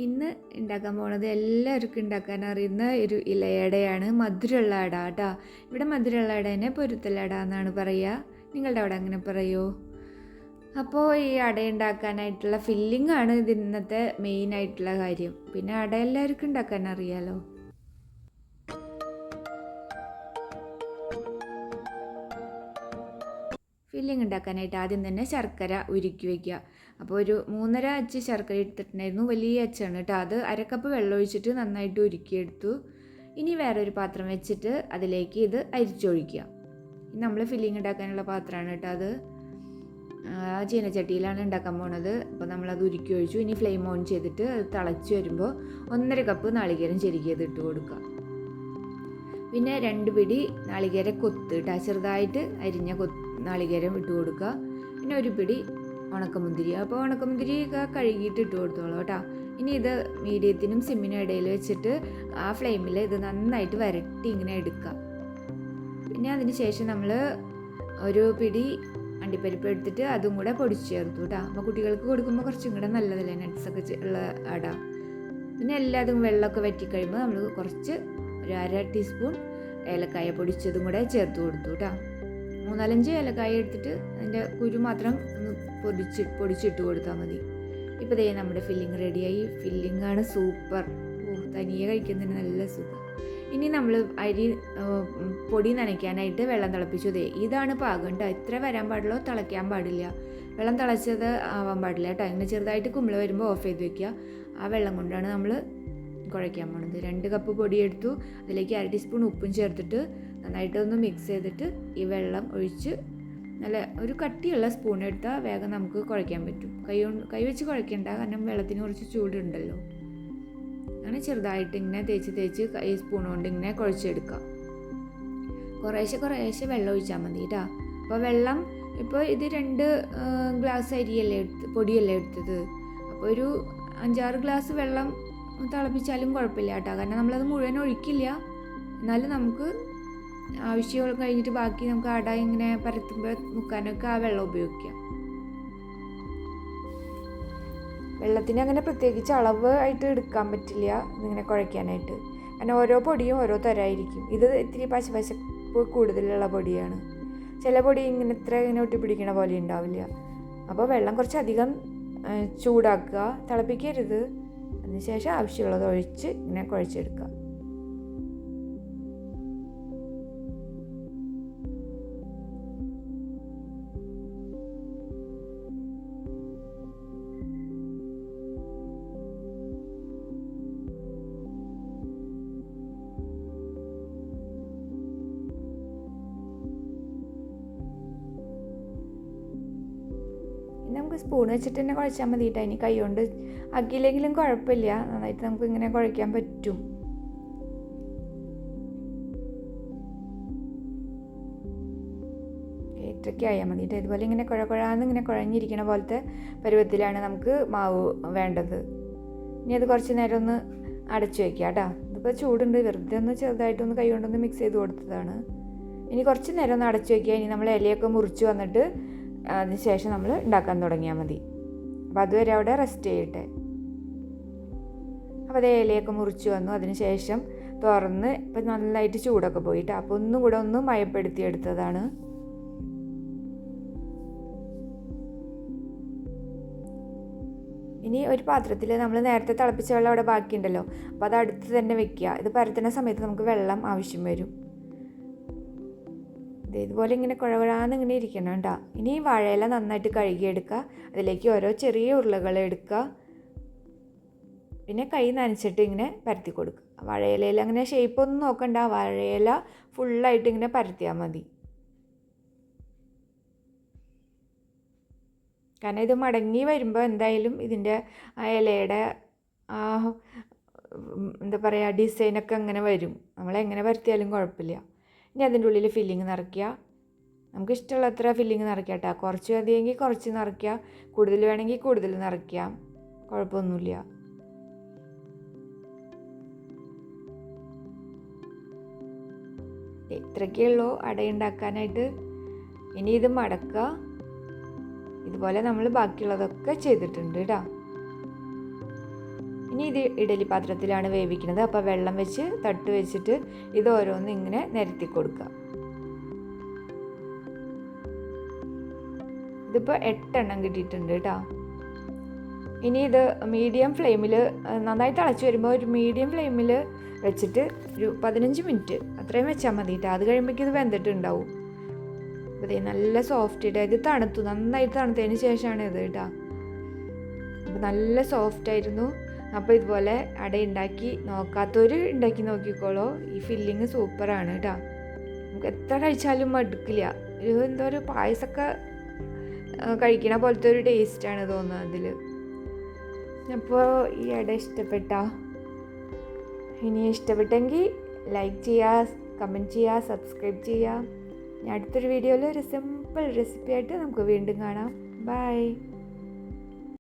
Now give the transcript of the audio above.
ഇന്ന് ഉണ്ടാക്കാൻ പോണത് എല്ലാവർക്കും ഉണ്ടാക്കാൻ അറിയുന്ന ഒരു ഇലയടയാണ്. മധുരമുള്ള അട കേട്ടോ. ഇവിടെ മധുരമുള്ള അടേനെ പൊരുത്തലട എന്നാണ് പറയുക. നിങ്ങളുടെ അവിടെ അങ്ങനെ പറയുമോ? അപ്പോൾ ഈ അട ഉണ്ടാക്കാനായിട്ടുള്ള ഫില്ലിംഗ് ആണ് ഇത് ഇന്നത്തെ മെയിനായിട്ടുള്ള കാര്യം. പിന്നെ അട എല്ലാവർക്കും ഉണ്ടാക്കാൻ അറിയാലോ. ഫില്ലിംഗ് ഉണ്ടാക്കാനായിട്ട് ആദ്യം തന്നെ ശർക്കര ഉരുക്കി വയ്ക്കുക. അപ്പോൾ ഒരു 3.5 അച്ച് ശർക്കര എടുത്തിട്ടുണ്ടായിരുന്നു. വലിയ അച്ചാണ് കേട്ടോ. അത് അരക്കപ്പ് വെള്ളം ഒഴിച്ചിട്ട് നന്നായിട്ട് ഉരുക്കിയെടുത്തു. ഇനി വേറൊരു പാത്രം വെച്ചിട്ട് അതിലേക്ക് ഇത് അരിച്ചൊഴിക്കുക. നമ്മൾ ഫില്ലിംഗ് ഉണ്ടാക്കാനുള്ള പാത്രമാണ് കേട്ടോ. അത് ചീനച്ചട്ടിയിലാണ് ഉണ്ടാക്കാൻ പോണത്. അപ്പോൾ നമ്മളത് ഉരുക്കി ഒഴിച്ചു. ഇനി ഫ്ലെയിം ഓൺ ചെയ്തിട്ട് അത് തിളച്ച് വരുമ്പോൾ 1.5 കപ്പ് നാളികേരം ചെരുകിയത് ഇട്ട് കൊടുക്കുക. പിന്നെ 2 പിടി നാളികേര കൊത്ത് കേട്ടോ, ചെറുതായിട്ട് അരിഞ്ഞ നാളികേരം ഇട്ട് കൊടുക്കുക. പിന്നെ 1 പിടി ഉണക്കമുന്തിരി. അപ്പോൾ ഉണക്കമുന്തിരിയൊക്കെ കഴുകിയിട്ട് ഇട്ട് കൊടുത്തോളൂ കേട്ടോ. ഇനി ഇത് മീഡിയത്തിനും സിമ്മിനും ഇടയിൽ വെച്ചിട്ട് ആ ഫ്ലെയിമിൽ ഇത് നന്നായിട്ട് വരട്ടി ഇങ്ങനെ എടുക്കുക. പിന്നെ അതിന് ശേഷം നമ്മൾ 1 പിടി അണ്ടിപ്പരിപ്പ് എടുത്തിട്ട് അതും കൂടെ പൊടിച്ച് ചേർത്തു കേട്ടോ. അപ്പോൾ കുട്ടികൾക്ക് കൊടുക്കുമ്പോൾ കുറച്ചും കൂടെ നല്ലതല്ലേ, നട്ട്സൊക്കെ ഉള്ള അട. പിന്നെ എല്ലാതും വെള്ളമൊക്കെ വറ്റിക്കഴിയുമ്പോൾ നമ്മൾ കുറച്ച് 1/2 ടീസ്പൂൺ ഏലക്കായ പൊടിച്ചതും കൂടെ ചേർത്ത് കൊടുത്തു കേട്ടോ. 3-4 ഏലക്കായ എടുത്തിട്ട് അതിൻ്റെ കുരു മാത്രം ഒന്ന് പൊടിച്ചിട്ട് കൊടുത്താൽ മതി. ഇപ്പോൾ ദേ നമ്മുടെ ഫില്ലിങ് റെഡിയായി. ഫില്ലിങ്ങാണ് സൂപ്പർ. തനിയെ കഴിക്കുന്നതിന് നല്ല സുഖം. ഇനി നമ്മൾ പൊടി നനയ്ക്കാനായിട്ട് വെള്ളം തിളപ്പിച്ചു. ഇതാണ് പാകം കേട്ടോ. ഇത്ര വരാൻ പാടുള്ളൂ, തിളയ്ക്കാൻ പാടില്ല. വെള്ളം തിളച്ചത് ആവാൻ പാടില്ല കേട്ടോ. ഇങ്ങനെ ചെറുതായിട്ട് കുമ്പിള വരുമ്പോൾ ഓഫ് ചെയ്ത് വെക്കുക. ആ വെള്ളം കൊണ്ടാണ് നമ്മൾ കുഴയ്ക്കാൻ പോണത്. 2 കപ്പ് പൊടി എടുത്തു. അതിലേക്ക് 1/2 ടീസ്പൂൺ ഉപ്പും ചേർത്തിട്ട് നന്നായിട്ടൊന്ന് മിക്സ് ചെയ്തിട്ട് ഈ വെള്ളം ഒഴിച്ച് നല്ല ഒരു കട്ടിയുള്ള സ്പൂൺ എടുത്താൽ വേഗം നമുക്ക് കുഴയ്ക്കാൻ പറ്റും. കൈ വെച്ച് കുഴയ്ക്കേണ്ട, കാരണം വെള്ളത്തിന് കുറച്ച് ചൂടുണ്ടല്ലോ. അങ്ങനെ ചെറുതായിട്ട് ഇങ്ങനെ തേച്ച് ഈ സ്പൂൺ കൊണ്ട് ഇങ്ങനെ കുഴച്ചെടുക്കാം. കുറേശ്ശെ വെള്ളം ഒഴിച്ചാൽ മതി കേട്ടോ. അപ്പോൾ വെള്ളം ഇപ്പോൾ ഇത് 2 ഗ്ലാസ് പൊടിയല്ലേ എടുത്തത്. അപ്പോൾ ഒരു 5-6 ഗ്ലാസ് വെള്ളം തിളപ്പിച്ചാലും കുഴപ്പമില്ല കേട്ടോ. കാരണം നമ്മളത് മുഴുവൻ ഒഴിക്കില്ല. എന്നാലും നമുക്ക് ആവശ്യം കഴിഞ്ഞിട്ട് ബാക്കി നമുക്ക് അട ഇങ്ങനെ പരത്തുമ്പോൾ മുക്കാനൊക്കെ ആ വെള്ളം ഉപയോഗിക്കാം. വെള്ളത്തിന് അങ്ങനെ പ്രത്യേകിച്ച് അളവ് ആയിട്ട് എടുക്കാൻ പറ്റില്ല ഇതിങ്ങനെ കുഴയ്ക്കാനായിട്ട്. കാരണം ഓരോ പൊടിയും ഓരോ തരമായിരിക്കും. ഇത് ഇത്തിരി പശപ്പ് കൂടുതലുള്ള പൊടിയാണ്. ചില പൊടി ഇങ്ങനെ ഒട്ടിപ്പിടിക്കണ പോലെ ഉണ്ടാവില്ല. അപ്പോൾ വെള്ളം കുറച്ചധികം ചൂടാക്കുക, തിളപ്പിക്കരുത്. അതിനുശേഷം ആവശ്യമുള്ളത് ഒഴിച്ച് ഇങ്ങനെ കുഴച്ചെടുക്കുക. നമുക്ക് സ്പൂൺ വെച്ചിട്ട് തന്നെ കുഴച്ചാൽ മതി കേട്ടോ. ഇനി കൈ കൊണ്ട് ആക്കിയില്ലെങ്കിലും കുഴപ്പമില്ല, നന്നായിട്ട് നമുക്ക് ഇങ്ങനെ കുഴയ്ക്കാൻ പറ്റും. ഇത്രയ്ക്ക് ആയാൽ മതി കേട്ടോ. ഇതുപോലെ ഇങ്ങനെ കുഴന്ന് ഇങ്ങനെ കുഴഞ്ഞിരിക്കണ പോലത്തെ പരുവത്തിലാണ് നമുക്ക് മാവ് വേണ്ടത്. ഇനി അത് കുറച്ച് നേരം ഒന്ന് അടച്ചു വയ്ക്കുക കേട്ടോ. ഇതിപ്പോൾ ചൂടുണ്ട്, വെറുതെ ഒന്ന് ചെറുതായിട്ടൊന്ന് കൈ കൊണ്ടൊന്ന് മിക്സ് ചെയ്ത് കൊടുത്തതാണ്. ഇനി കുറച്ച് നേരം ഒന്ന് അടച്ചു വയ്ക്കുക. ഇനി നമ്മൾ ഇലയൊക്കെ മുറിച്ച് വന്നിട്ട് അതിന് ശേഷം നമ്മൾ ഉണ്ടാക്കാൻ തുടങ്ങിയാൽ മതി. അപ്പോൾ അതുവരെ അവിടെ റെസ്റ്റ് ചെയ്യട്ടെ. അപ്പോൾ അതേ ഇലയൊക്കെ മുറിച്ച് വന്നു. അതിന് ശേഷം തുറന്ന് ഇപ്പം നന്നായിട്ട് ചൂടൊക്കെ പോയിട്ട് അപ്പോൾ ഒന്നും കൂടെ ഒന്ന് മയപ്പെടുത്തിയെടുത്തതാണ്. ഇനി ഒരു പാത്രത്തിൽ നമ്മൾ നേരത്തെ തിളപ്പിച്ച വെള്ളം അവിടെ ബാക്കിയുണ്ടല്ലോ, അപ്പോൾ അത് അടുത്ത് തന്നെ വെക്കുക. ഇത് പരത്തുന്ന സമയത്ത് നമുക്ക് വെള്ളം ആവശ്യം വരും. ഇതുപോലെ ഇങ്ങനെ കുഴകുഴാന്ന് ഇങ്ങനെ ഇരിക്കണം കേട്ടോ. ഇനി വാഴയില നന്നായിട്ട് കഴുകിയെടുക്കുക. അതിലേക്ക് ഓരോ ചെറിയ ഉരുളകൾ എടുക്കുക. പിന്നെ കൈ നനച്ചിട്ട് ഇങ്ങനെ പരത്തി കൊടുക്കുക. വാഴയിലയിൽ അങ്ങനെ ഷേപ്പൊന്നും നോക്കണ്ട, വാഴയില ഫുള്ളായിട്ട് ഇങ്ങനെ പരത്തിയാൽ മതി. കാരണം ഇത് മടങ്ങി വരുമ്പോൾ എന്തായാലും ഇതിൻ്റെ ആ ഇലയുടെ ആ എന്താ പറയുക ഡിസൈനൊക്കെ അങ്ങനെ വരും. നമ്മളെങ്ങനെ പരത്തിയാലും കുഴപ്പമില്ല. ഇനി അതിൻ്റെ ഉള്ളിൽ ഫില്ലിങ് നിറയ്ക്കുക. നമുക്ക് ഇഷ്ടമുള്ള അത്ര ഫില്ലിങ് നിറയ്ക്കുക കേട്ടോ. കുറച്ച് മതിയെങ്കിൽ കുറച്ച് നിറയ്ക്കുക, കൂടുതൽ വേണമെങ്കിൽ കൂടുതൽ നിറയ്ക്കാം, കുഴപ്പമൊന്നുമില്ല. ഇത്രയൊക്കെ ഉള്ളൂ അടയുണ്ടാക്കാനായിട്ട്. ഇനി ഇത് മടക്കുക. ഇതുപോലെ നമ്മൾ ബാക്കിയുള്ളതൊക്കെ ചെയ്തിട്ടുണ്ട് കേട്ടോ. ഇനി ഇത് ഇഡലി പാത്രത്തിലാണ് വേവിക്കുന്നത്. അപ്പോൾ വെള്ളം വെച്ച് തട്ട് വെച്ചിട്ട് ഇത് ഓരോന്ന് ഇങ്ങനെ നിരത്തി കൊടുക്കുക. ഇതിപ്പോൾ 8 എണ്ണം കിട്ടിയിട്ടുണ്ട് കേട്ടോ. ഇനി ഇത് മീഡിയം ഫ്ലെയിമിൽ നന്നായി തിളച്ച് വരുമ്പോൾ ഒരു മീഡിയം ഫ്ലെയിമിൽ വെച്ചിട്ട് ഒരു 15 മിനിറ്റ് അത്രയും വെച്ചാൽ മതി കേട്ടോ. അത് കഴിയുമ്പോഴേക്കും ഇത് വെന്തിട്ടുണ്ടാവും. അപ്പോൾ ഇത് നല്ല സോഫ്റ്റ് ആയിട്ട് ഇത് തണുത്തു, നന്നായിട്ട് തണുത്തതിന് ശേഷമാണ് ഇത് കേട്ടോ. അപ്പോൾ നല്ല സോഫ്റ്റ് ആയിരുന്നു. അപ്പോൾ ഇതുപോലെ അട ഉണ്ടാക്കി നോക്കാത്തവർ ഉണ്ടാക്കി നോക്കിക്കോളൂ. ഈ ഫില്ലിങ് സൂപ്പറാണ് കേട്ടോ. നമുക്ക് എത്ര കഴിച്ചാലും മടുക്കില്ല. എന്തോ ഒരു പായസമൊക്കെ കഴിക്കണ പോലത്തെ ഒരു ടേസ്റ്റാണ് തോന്നുന്നത് അതിൽ. അപ്പോൾ ഈ അട ഇനി ഇഷ്ടപ്പെട്ടെങ്കിൽ ലൈക്ക് ചെയ്യുക, കമൻറ്റ് ചെയ്യുക, സബ്സ്ക്രൈബ് ചെയ്യുക. അടുത്തൊരു വീഡിയോയിൽ ഒരു സിമ്പിൾ റെസിപ്പി ആയിട്ട് നമുക്ക് വീണ്ടും കാണാം. ബൈ.